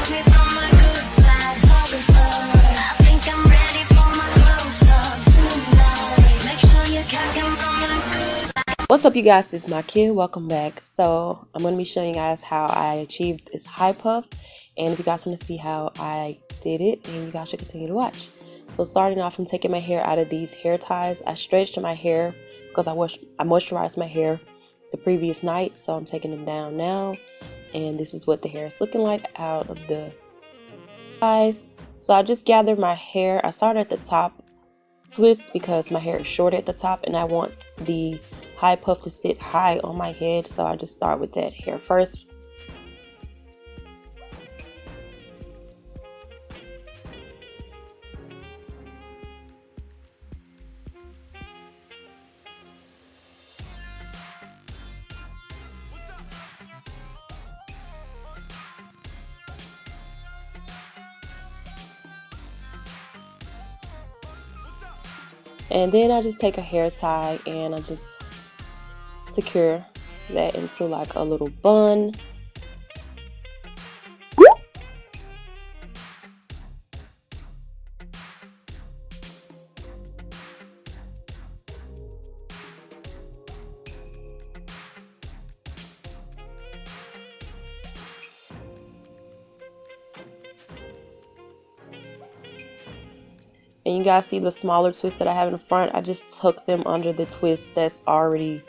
What's up, you guys? It's Mikeya. Welcome back. So I'm going to be showing you guys how I achieved this high puff, and if you guys want to see how I did it, then you guys should continue to watch. So starting off, I'm taking my hair out of these hair ties. I stretched my hair because I moisturized my hair the previous night, so I'm taking them down now, and this is what the hair is looking like out of the ties. So I just gathered my hair. I started at the top twist because my hair is short at the top and I want the high puff to sit high on my head, so I just start with that hair first. And then I just take a hair tie and I just secure that into like a little bun. And you guys see the smaller twists that I have in the front. I just tuck them under the twist that's already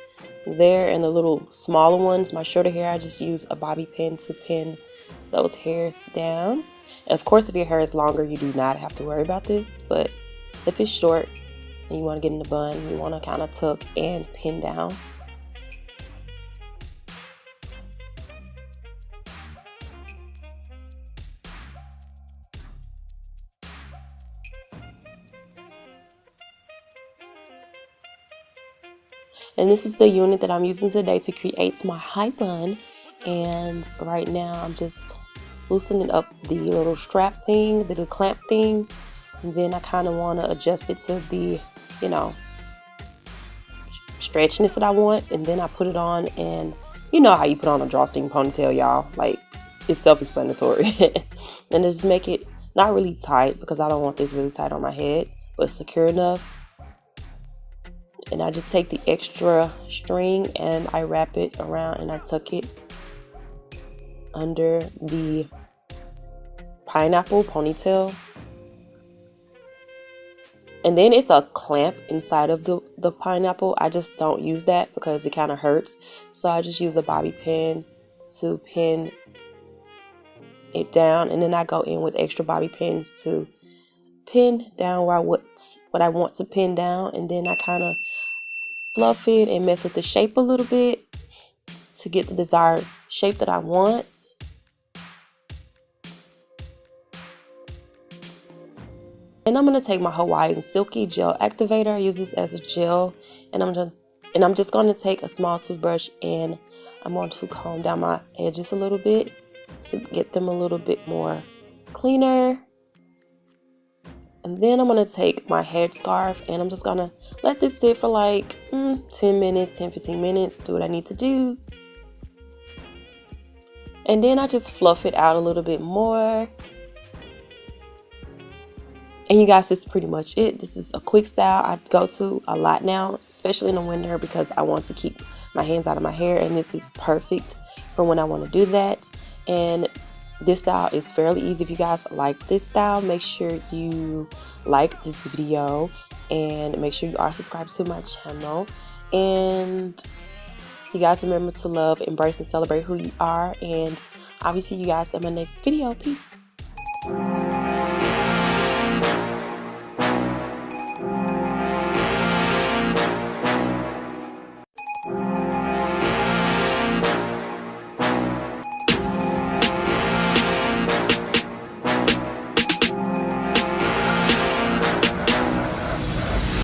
there, and the little smaller ones, my shorter hair, I just use a bobby pin to pin those hairs down. And of course, if your hair is longer, you do not have to worry about this, but if it's short and you want to get in the bun, you want to kind of tuck and pin down. And this is the unit that I'm using today to create my high bun. And right now I'm just loosening up the little strap thing, the little clamp thing. And then I kind of want to adjust it to the, you know, stretchiness that I want. And then I put it on, and you know how you put on a drawstring ponytail, y'all. Like, it's self-explanatory. And just make it not really tight because I don't want this really tight on my head, but secure enough. And I just take the extra string and I wrap it around and I tuck it under the pineapple ponytail. And then it's a clamp inside of the pineapple. I just don't use that because it kind of hurts. So I just use a bobby pin to pin it down. And then I go in with extra bobby pins to pin down where what I want to pin down. And then I kind of fluff it and mess with the shape a little bit to get the desired shape that I want. And I'm going to take my Hawaiian Silky Gel Activator. I use this as a gel, and I'm just going to take a small toothbrush and I'm going to comb down my edges a little bit to get them a little bit more cleaner. And then I'm going to take my headscarf and I'm just going to let this sit for like 10 minutes, 10-15 minutes, do what I need to do. And then I just fluff it out a little bit more. And you guys, this is pretty much it. This is a quick style I go to a lot now, especially in the winter because I want to keep my hands out of my hair. And this is perfect for when I want to do that. And this style is fairly easy. If you guys like this style, make sure you like this video and make sure you are subscribed to my channel. And you guys remember to love, embrace, and celebrate who you are. And I'll see you guys in my next video. Peace.